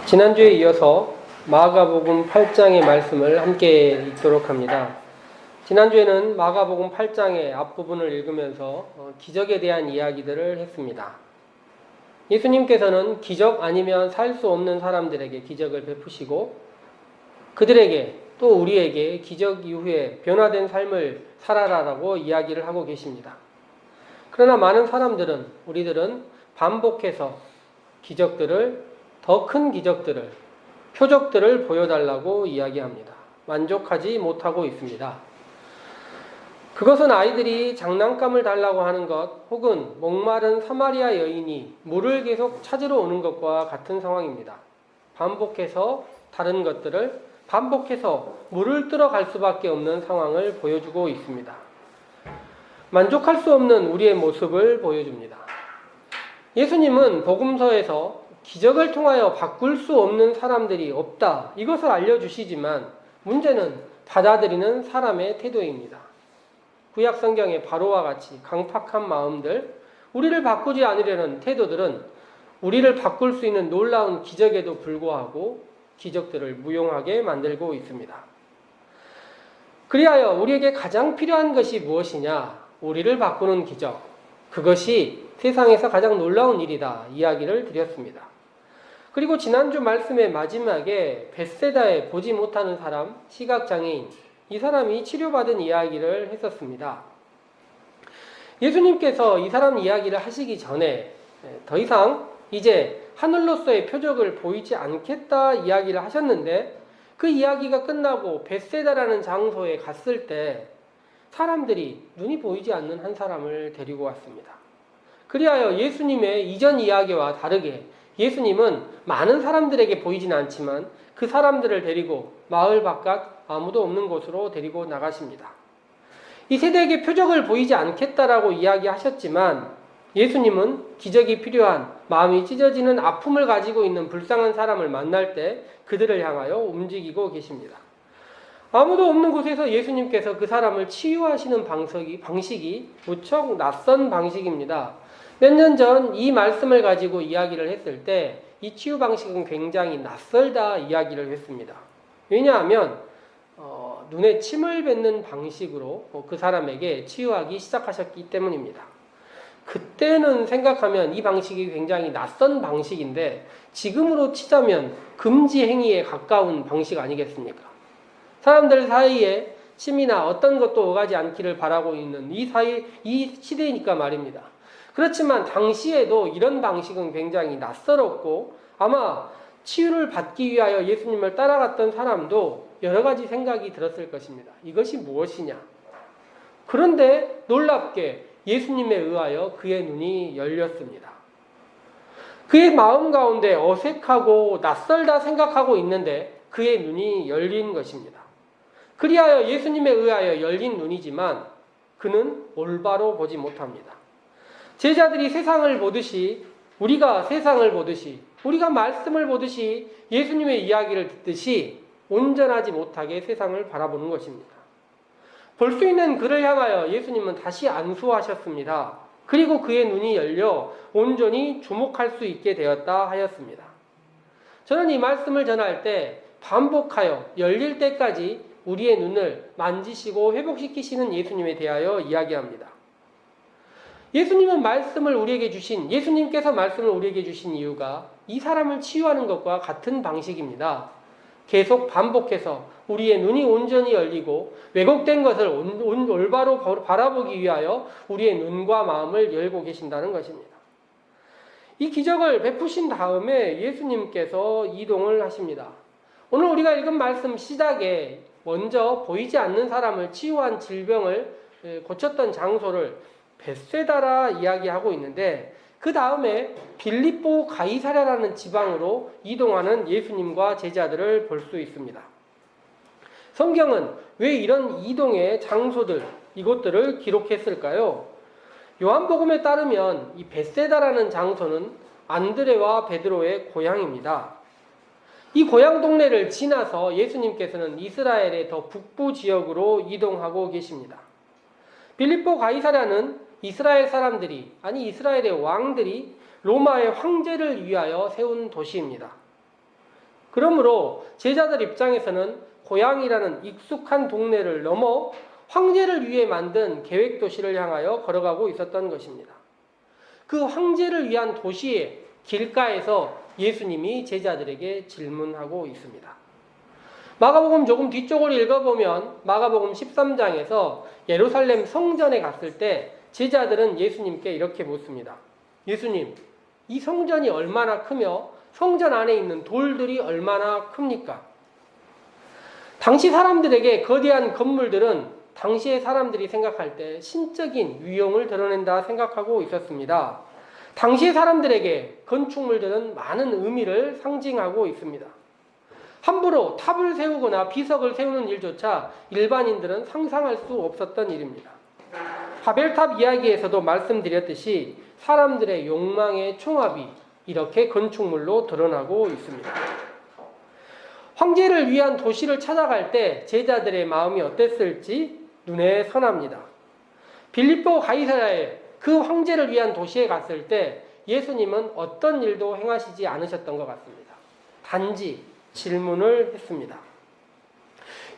지난주에 이어서 마가복음 8장의 말씀을 함께 읽도록 합니다. 지난주에는 마가복음 8장의 앞부분을 읽으면서 기적에 대한 이야기들을 했습니다. 예수님께서는 기적 아니면 살 수 없는 사람들에게 기적을 베푸시고 그들에게 또 우리에게 기적 이후에 변화된 삶을 살아라라고 이야기를 하고 계십니다. 그러나 많은 사람들은 우리들은 반복해서 기적들을 더 큰 기적들을, 표적들을 보여달라고 이야기합니다. 만족하지 못하고 있습니다. 그것은 아이들이 장난감을 달라고 하는 것 혹은 목마른 사마리아 여인이 물을 계속 찾으러 오는 것과 같은 상황입니다. 반복해서 다른 것들을 반복해서 물을 뜯어갈 수밖에 없는 상황을 보여주고 있습니다. 만족할 수 없는 우리의 모습을 보여줍니다. 예수님은 복음서에서 기적을 통하여 바꿀 수 없는 사람들이 없다. 이것을 알려주시지만 문제는 받아들이는 사람의 태도입니다. 구약 성경의 바로와 같이 강팍한 마음들, 우리를 바꾸지 않으려는 태도들은 우리를 바꿀 수 있는 놀라운 기적에도 불구하고 기적들을 무용하게 만들고 있습니다. 그리하여 우리에게 가장 필요한 것이 무엇이냐? 우리를 바꾸는 기적. 그것이 세상에서 가장 놀라운 일이다. 이야기를 드렸습니다. 그리고 지난주 말씀의 마지막에 벳세다에 보지 못하는 사람, 시각장애인, 이 사람이 치료받은 이야기를 했었습니다. 예수님께서 이 사람 이야기를 하시기 전에 더 이상 이제 하늘로서의 표적을 보이지 않겠다 이야기를 하셨는데 그 이야기가 끝나고 벳세다라는 장소에 갔을 때 사람들이 눈이 보이지 않는 한 사람을 데리고 왔습니다. 그리하여 예수님의 이전 이야기와 다르게 예수님은 많은 사람들에게 보이진 않지만 그 사람들을 데리고 마을 바깥 아무도 없는 곳으로 데리고 나가십니다. 이 세대에게 표적을 보이지 않겠다라고 이야기하셨지만 예수님은 기적이 필요한 마음이 찢어지는 아픔을 가지고 있는 불쌍한 사람을 만날 때 그들을 향하여 움직이고 계십니다. 아무도 없는 곳에서 예수님께서 그 사람을 치유하시는 방식이 무척 낯선 방식입니다. 몇 년 전 이 말씀을 가지고 이야기를 했을 때 이 치유 방식은 굉장히 낯설다 이야기를 했습니다. 왜냐하면 눈에 침을 뱉는 방식으로 그 사람에게 치유하기 시작하셨기 때문입니다. 그때는 생각하면 이 방식이 굉장히 낯선 방식인데 지금으로 치자면 금지 행위에 가까운 방식 아니겠습니까? 사람들 사이에 침이나 어떤 것도 오가지 않기를 바라고 있는 이 시대이니까 말입니다. 그렇지만 당시에도 이런 방식은 굉장히 낯설었고 아마 치유를 받기 위하여 예수님을 따라갔던 사람도 여러 가지 생각이 들었을 것입니다. 이것이 무엇이냐? 그런데 놀랍게 예수님에 의하여 그의 눈이 열렸습니다. 그의 마음 가운데 어색하고 낯설다 생각하고 있는데 그의 눈이 열린 것입니다. 그리하여 예수님에 의하여 열린 눈이지만 그는 올바로 보지 못합니다. 제자들이 세상을 보듯이 우리가 세상을 보듯이 우리가 말씀을 보듯이 예수님의 이야기를 듣듯이 온전하지 못하게 세상을 바라보는 것입니다. 볼 수 있는 그를 향하여 예수님은 다시 안수하셨습니다. 그리고 그의 눈이 열려 온전히 주목할 수 있게 되었다 하였습니다. 저는 이 말씀을 전할 때 반복하여 열릴 때까지 우리의 눈을 만지시고 회복시키시는 예수님에 대하여 이야기합니다. 예수님께서 말씀을 우리에게 주신 이유가 이 사람을 치유하는 것과 같은 방식입니다. 계속 반복해서 우리의 눈이 온전히 열리고 왜곡된 것을 올바로 바라보기 위하여 우리의 눈과 마음을 열고 계신다는 것입니다. 이 기적을 베푸신 다음에 예수님께서 이동을 하십니다. 오늘 우리가 읽은 말씀 시작에 먼저 보이지 않는 사람을 치유한 질병을 고쳤던 장소를 벳세다라 이야기하고 있는데 그 다음에 빌립보 가이사랴라는 지방으로 이동하는 예수님과 제자들을 볼 수 있습니다. 성경은 왜 이런 이동의 장소들, 이곳들을 기록했을까요? 요한복음에 따르면 이 벳세다라는 장소는 안드레와 베드로의 고향입니다. 이 고향 동네를 지나서 예수님께서는 이스라엘의 더 북부 지역으로 이동하고 계십니다. 빌립보 가이사랴는 이스라엘의 왕들이 로마의 황제를 위하여 세운 도시입니다. 그러므로 제자들 입장에서는 고향이라는 익숙한 동네를 넘어 황제를 위해 만든 계획도시를 향하여 걸어가고 있었던 것입니다. 그 황제를 위한 도시의 길가에서 예수님이 제자들에게 질문하고 있습니다. 마가복음 조금 뒤쪽을 읽어보면 마가복음 13장에서 예루살렘 성전에 갔을 때 제자들은 예수님께 이렇게 묻습니다. 예수님, 이 성전이 얼마나 크며 성전 안에 있는 돌들이 얼마나 큽니까? 당시 사람들에게 거대한 건물들은 당시의 사람들이 생각할 때 신적인 위용을 드러낸다 생각하고 있었습니다. 당시의 사람들에게 건축물들은 많은 의미를 상징하고 있습니다. 함부로 탑을 세우거나 비석을 세우는 일조차 일반인들은 상상할 수 없었던 일입니다. 바벨탑 이야기에서도 말씀드렸듯이 사람들의 욕망의 총합이 이렇게 건축물로 드러나고 있습니다. 황제를 위한 도시를 찾아갈 때 제자들의 마음이 어땠을지 눈에 선합니다. 빌립보 가이사랴에 그 황제를 위한 도시에 갔을 때 예수님은 어떤 일도 행하시지 않으셨던 것 같습니다. 단지 질문을 했습니다.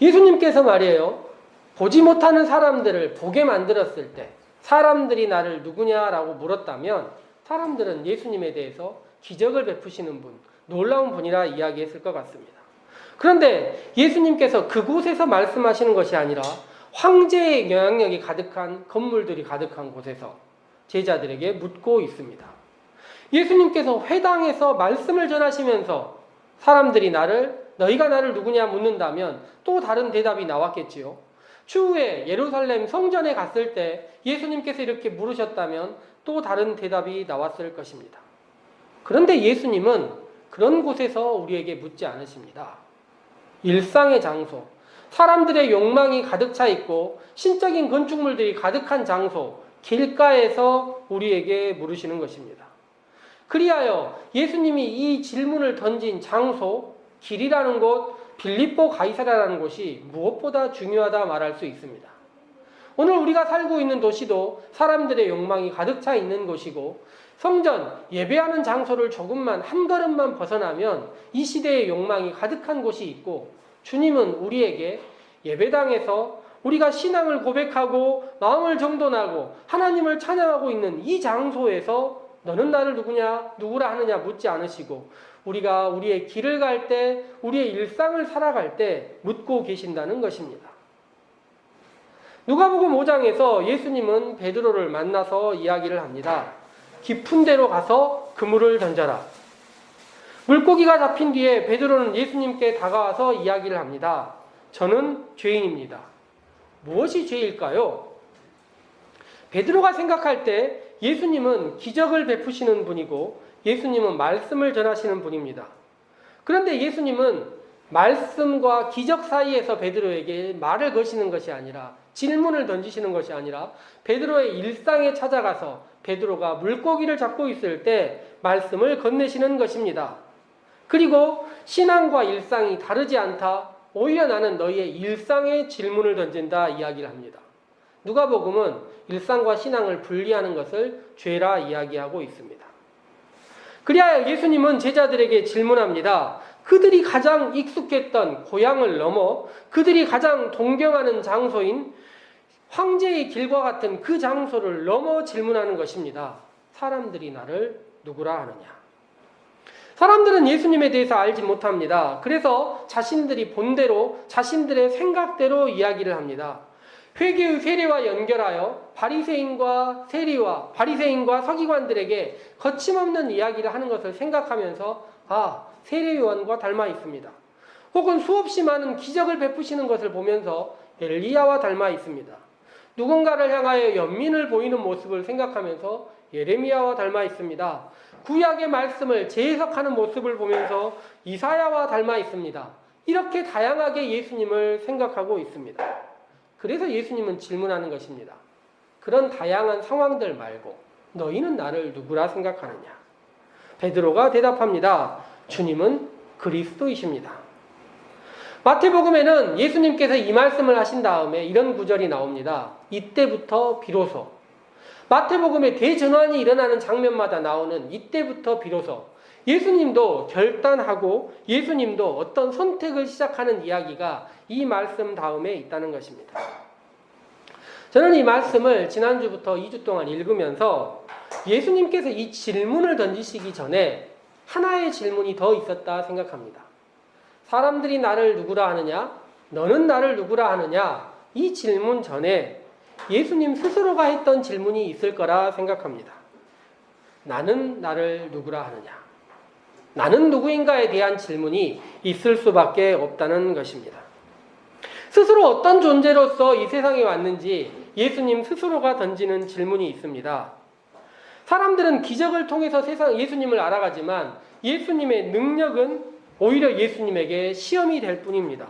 예수님께서 말이에요. 보지 못하는 사람들을 보게 만들었을 때 사람들이 나를 누구냐라고 물었다면 사람들은 예수님에 대해서 기적을 베푸시는 분, 놀라운 분이라 이야기했을 것 같습니다. 그런데 예수님께서 그곳에서 말씀하시는 것이 아니라 황제의 영향력이 가득한 건물들이 가득한 곳에서 제자들에게 묻고 있습니다. 예수님께서 회당에서 말씀을 전하시면서 사람들이 너희가 나를 누구냐 묻는다면 또 다른 대답이 나왔겠지요. 추후에 예루살렘 성전에 갔을 때 예수님께서 이렇게 물으셨다면 또 다른 대답이 나왔을 것입니다. 그런데 예수님은 그런 곳에서 우리에게 묻지 않으십니다. 일상의 장소, 사람들의 욕망이 가득 차 있고 신적인 건축물들이 가득한 장소, 길가에서 우리에게 물으시는 것입니다. 그리하여 예수님이 이 질문을 던진 장소, 길이라는 곳, 빌립보 가이사랴라는 곳이 무엇보다 중요하다 말할 수 있습니다. 오늘 우리가 살고 있는 도시도 사람들의 욕망이 가득 차 있는 곳이고 성전, 예배하는 장소를 조금만 한 걸음만 벗어나면 이 시대의 욕망이 가득한 곳이 있고 주님은 우리에게 예배당에서 우리가 신앙을 고백하고 마음을 정돈하고 하나님을 찬양하고 있는 이 장소에서 너는 나를 누구라 하느냐 묻지 않으시고 우리가 우리의 길을 갈 때, 우리의 일상을 살아갈 때 묻고 계신다는 것입니다. 누가복음 5장에서 예수님은 베드로를 만나서 이야기를 합니다. 깊은 데로 가서 그물을 던져라. 물고기가 잡힌 뒤에 베드로는 예수님께 다가와서 이야기를 합니다. 저는 죄인입니다. 무엇이 죄일까요? 베드로가 생각할 때 예수님은 기적을 베푸시는 분이고 예수님은 말씀을 전하시는 분입니다. 그런데 예수님은 말씀과 기적 사이에서 베드로에게 말을 거시는 것이 아니라 질문을 던지시는 것이 아니라 베드로의 일상에 찾아가서 베드로가 물고기를 잡고 있을 때 말씀을 건네시는 것입니다. 그리고 신앙과 일상이 다르지 않다. 오히려 나는 너희의 일상에 질문을 던진다 이야기를 합니다. 누가복음은 일상과 신앙을 분리하는 것을 죄라 이야기하고 있습니다. 그리하여 예수님은 제자들에게 질문합니다. 그들이 가장 익숙했던 고향을 넘어 그들이 가장 동경하는 장소인 황제의 길과 같은 그 장소를 넘어 질문하는 것입니다. 사람들이 나를 누구라 하느냐? 사람들은 예수님에 대해서 알지 못합니다. 그래서 자신들이 본대로 자신들의 생각대로 이야기를 합니다. 회개의 세례와 연결하여 바리새인과 서기관들에게 거침없는 이야기를 하는 것을 생각하면서 세례 요한과 닮아 있습니다. 혹은 수없이 많은 기적을 베푸시는 것을 보면서 엘리야와 닮아 있습니다. 누군가를 향하여 연민을 보이는 모습을 생각하면서 예레미야와 닮아 있습니다. 구약의 말씀을 재해석하는 모습을 보면서 이사야와 닮아 있습니다. 이렇게 다양하게 예수님을 생각하고 있습니다. 그래서 예수님은 질문하는 것입니다. 그런 다양한 상황들 말고 너희는 나를 누구라 생각하느냐? 베드로가 대답합니다. 주님은 그리스도이십니다. 마태복음에는 예수님께서 이 말씀을 하신 다음에 이런 구절이 나옵니다. 이때부터 비로소. 마태복음에 대전환이 일어나는 장면마다 나오는 이때부터 비로소. 예수님도 결단하고 예수님도 어떤 선택을 시작하는 이야기가 이 말씀 다음에 있다는 것입니다. 저는 이 말씀을 지난주부터 2주 동안 읽으면서 예수님께서 이 질문을 던지시기 전에 하나의 질문이 더 있었다 생각합니다. 사람들이 나를 누구라 하느냐? 너는 나를 누구라 하느냐? 이 질문 전에 예수님 스스로가 했던 질문이 있을 거라 생각합니다. 나는 나를 누구라 하느냐? 나는 누구인가에 대한 질문이 있을 수밖에 없다는 것입니다. 스스로 어떤 존재로서 이 세상에 왔는지 예수님 스스로가 던지는 질문이 있습니다. 사람들은 기적을 통해서 예수님을 알아가지만 예수님의 능력은 오히려 예수님에게 시험이 될 뿐입니다.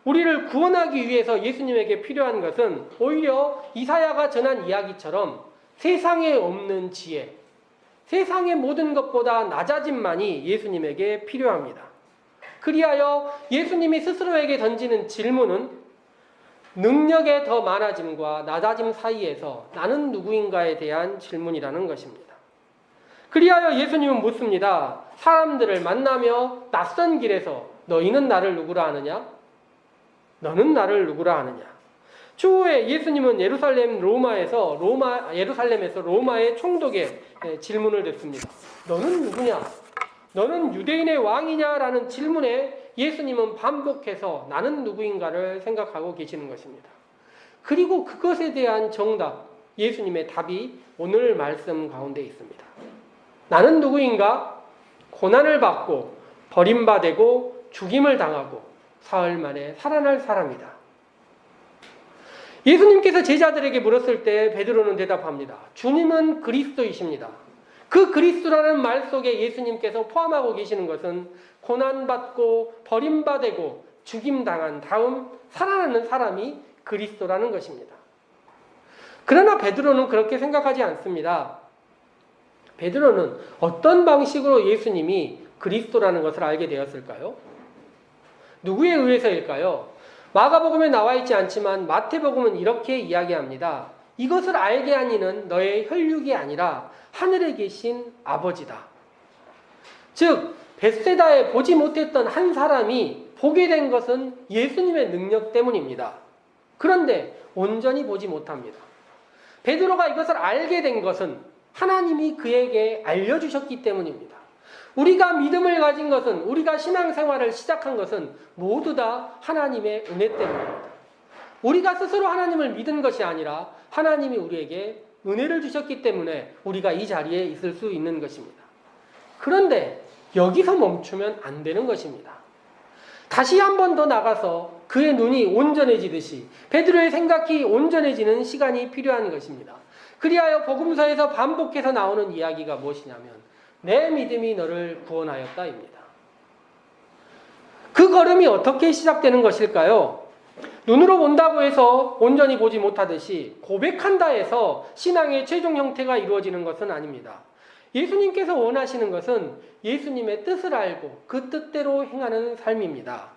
우리를 구원하기 위해서 예수님에게 필요한 것은 오히려 이사야가 전한 이야기처럼 세상에 없는 지혜, 세상의 모든 것보다 낮아짐만이 예수님에게 필요합니다. 그리하여 예수님이 스스로에게 던지는 질문은 능력의 더 많아짐과 낮아짐 사이에서 나는 누구인가에 대한 질문이라는 것입니다. 그리하여 예수님은 묻습니다. 사람들을 만나며 낯선 길에서 너희는 나를 누구라 하느냐? 너는 나를 누구라 하느냐? 추후에 예수님은 예루살렘에서 로마의 총독에 질문을 듣습니다. 너는 누구냐? 너는 유대인의 왕이냐? 라는 질문에 예수님은 반복해서 나는 누구인가를 생각하고 계시는 것입니다. 그리고 그것에 대한 정답, 예수님의 답이 오늘 말씀 가운데 있습니다. 나는 누구인가? 고난을 받고 버림받고 죽임을 당하고 사흘 만에 살아날 사람이다. 예수님께서 제자들에게 물었을 때 베드로는 대답합니다. 주님은 그리스도이십니다. 그 그리스도라는 말 속에 예수님께서 포함하고 계시는 것은 고난받고 버림받고 죽임당한 다음 살아나는 사람이 그리스도라는 것입니다. 그러나 베드로는 그렇게 생각하지 않습니다. 베드로는 어떤 방식으로 예수님이 그리스도라는 것을 알게 되었을까요? 누구에 의해서일까요? 마가복음에 나와 있지 않지만 마태복음은 이렇게 이야기합니다. 이것을 알게 한 이는 너의 혈육이 아니라 하늘에 계신 아버지다. 즉 벳세다에 보지 못했던 한 사람이 보게 된 것은 예수님의 능력 때문입니다. 그런데 온전히 보지 못합니다. 베드로가 이것을 알게 된 것은 하나님이 그에게 알려주셨기 때문입니다. 우리가 믿음을 가진 것은, 우리가 신앙생활을 시작한 것은 모두 다 하나님의 은혜 때문입니다. 우리가 스스로 하나님을 믿은 것이 아니라 하나님이 우리에게 은혜를 주셨기 때문에 우리가 이 자리에 있을 수 있는 것입니다. 그런데 여기서 멈추면 안 되는 것입니다. 다시 한 번 더 나가서 그의 눈이 온전해지듯이 베드로의 생각이 온전해지는 시간이 필요한 것입니다. 그리하여 복음서에서 반복해서 나오는 이야기가 무엇이냐면 내 믿음이 너를 구원하였다입니다. 그 걸음이 어떻게 시작되는 것일까요? 눈으로 본다고 해서 온전히 보지 못하듯이 고백한다 해서 신앙의 최종 형태가 이루어지는 것은 아닙니다. 예수님께서 원하시는 것은 예수님의 뜻을 알고 그 뜻대로 행하는 삶입니다.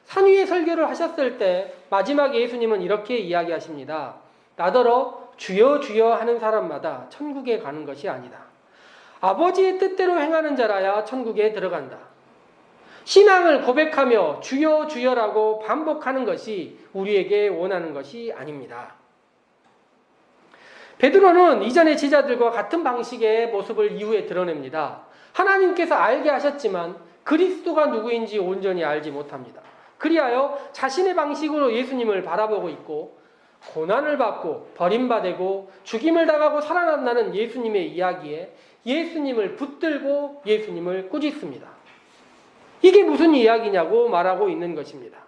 산 위에 설교를 하셨을 때 마지막에 예수님은 이렇게 이야기하십니다. 나더러 주여 주여 하는 사람마다 천국에 가는 것이 아니다. 아버지의 뜻대로 행하는 자라야 천국에 들어간다. 신앙을 고백하며 주여 주여라고 반복하는 것이 우리에게 원하는 것이 아닙니다. 베드로는 이전의 제자들과 같은 방식의 모습을 이후에 드러냅니다. 하나님께서 알게 하셨지만 그리스도가 누구인지 온전히 알지 못합니다. 그리하여 자신의 방식으로 예수님을 바라보고 있고 고난을 받고 버림받고 죽임을 당하고 살아난다는 예수님의 이야기에 예수님을 붙들고 예수님을 꾸짖습니다. 이게 무슨 이야기냐고 말하고 있는 것입니다.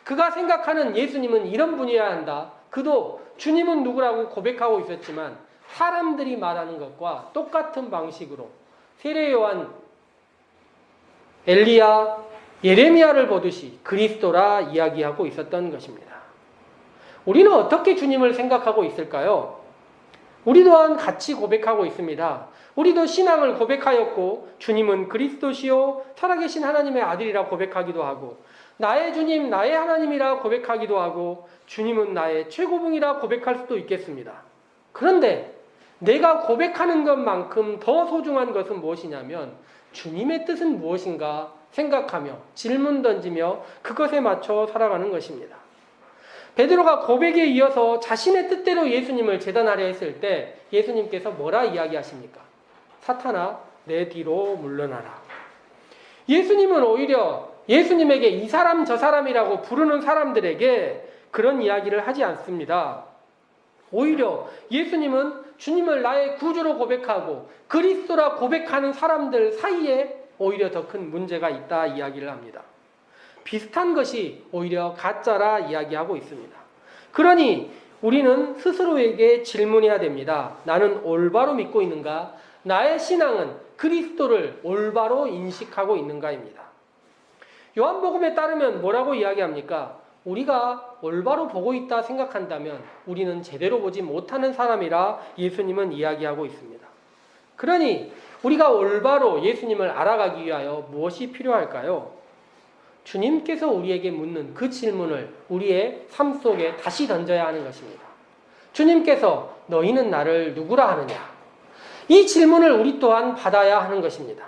그가 생각하는 예수님은 이런 분이어야 한다. 그도 주님은 누구라고 고백하고 있었지만 사람들이 말하는 것과 똑같은 방식으로 세례요한, 엘리야, 예레미야를 보듯이 그리스도라 이야기하고 있었던 것입니다. 우리는 어떻게 주님을 생각하고 있을까요? 우리 또한 같이 고백하고 있습니다. 우리도 신앙을 고백하였고 주님은 그리스도시요 살아계신 하나님의 아들이라 고백하기도 하고 나의 주님, 나의 하나님이라 고백하기도 하고 주님은 나의 최고봉이라 고백할 수도 있겠습니다. 그런데 내가 고백하는 것만큼 더 소중한 것은 무엇이냐면 주님의 뜻은 무엇인가 생각하며 질문 던지며 그것에 맞춰 살아가는 것입니다. 베드로가 고백에 이어서 자신의 뜻대로 예수님을 재단하려 했을 때 예수님께서 뭐라 이야기하십니까? 사탄아, 내 뒤로 물러나라. 예수님은 오히려 예수님에게 이 사람 저 사람이라고 부르는 사람들에게 그런 이야기를 하지 않습니다. 오히려 예수님은 주님을 나의 구주로 고백하고 그리스도라 고백하는 사람들 사이에 오히려 더 큰 문제가 있다 이야기를 합니다. 비슷한 것이 오히려 가짜라 이야기하고 있습니다. 그러니 우리는 스스로에게 질문해야 됩니다. 나는 올바로 믿고 있는가? 나의 신앙은 그리스도를 올바로 인식하고 있는가입니다. 요한복음에 따르면 뭐라고 이야기합니까? 우리가 올바로 보고 있다 생각한다면 우리는 제대로 보지 못하는 사람이라 예수님은 이야기하고 있습니다. 그러니 우리가 올바로 예수님을 알아가기 위하여 무엇이 필요할까요? 주님께서 우리에게 묻는 그 질문을 우리의 삶 속에 다시 던져야 하는 것입니다. 주님께서 너희는 나를 누구라 하느냐? 이 질문을 우리 또한 받아야 하는 것입니다.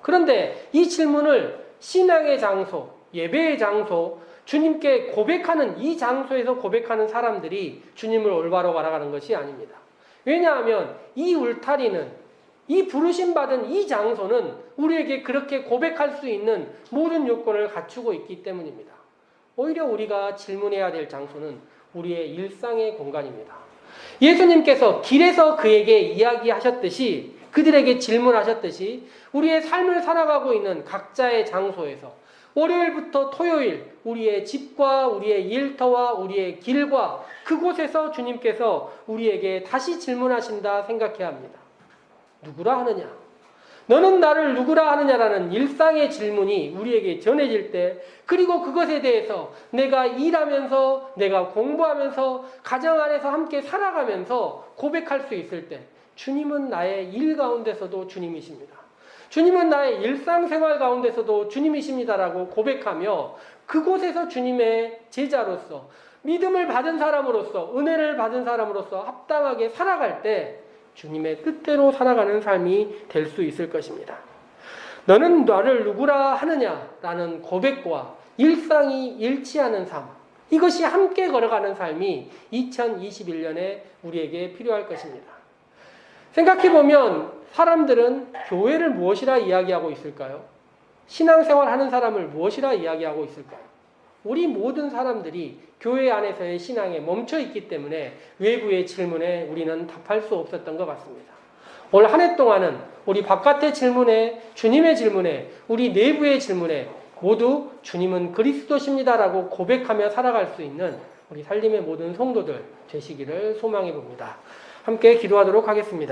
그런데 이 질문을 신앙의 장소, 예배의 장소, 주님께 고백하는 이 장소에서 고백하는 사람들이 주님을 올바로 알아가는 것이 아닙니다. 왜냐하면 이 울타리는, 이 부르심받은 이 장소는 우리에게 그렇게 고백할 수 있는 모든 요건을 갖추고 있기 때문입니다. 오히려 우리가 질문해야 될 장소는 우리의 일상의 공간입니다. 예수님께서 길에서 그에게 이야기하셨듯이, 그들에게 질문하셨듯이 우리의 삶을 살아가고 있는 각자의 장소에서 월요일부터 토요일 우리의 집과 우리의 일터와 우리의 길과 그곳에서 주님께서 우리에게 다시 질문하신다 생각해야 합니다. 누구라 하느냐? 너는 나를 누구라 하느냐라는 일상의 질문이 우리에게 전해질 때, 그리고 그것에 대해서 내가 일하면서, 내가 공부하면서, 가정 안에서 함께 살아가면서 고백할 수 있을 때 주님은 나의 일 가운데서도 주님이십니다. 주님은 나의 일상생활 가운데서도 주님이십니다라고 고백하며 그곳에서 주님의 제자로서, 믿음을 받은 사람으로서, 은혜를 받은 사람으로서 합당하게 살아갈 때 주님의 뜻대로 살아가는 삶이 될 수 있을 것입니다. 너는 나를 누구라 하느냐라는 고백과 일상이 일치하는 삶, 이것이 함께 걸어가는 삶이 2021년에 우리에게 필요할 것입니다. 생각해보면 사람들은 교회를 무엇이라 이야기하고 있을까요? 신앙생활 하는 사람을 무엇이라 이야기하고 있을까요? 우리 모든 사람들이 교회 안에서의 신앙에 멈춰 있기 때문에 외부의 질문에 우리는 답할 수 없었던 것 같습니다. 올 한 해 동안은 우리 바깥의 질문에, 주님의 질문에, 우리 내부의 질문에 모두 주님은 그리스도십니다라고 고백하며 살아갈 수 있는 우리 살림의 모든 성도들 되시기를 소망해 봅니다. 함께 기도하도록 하겠습니다.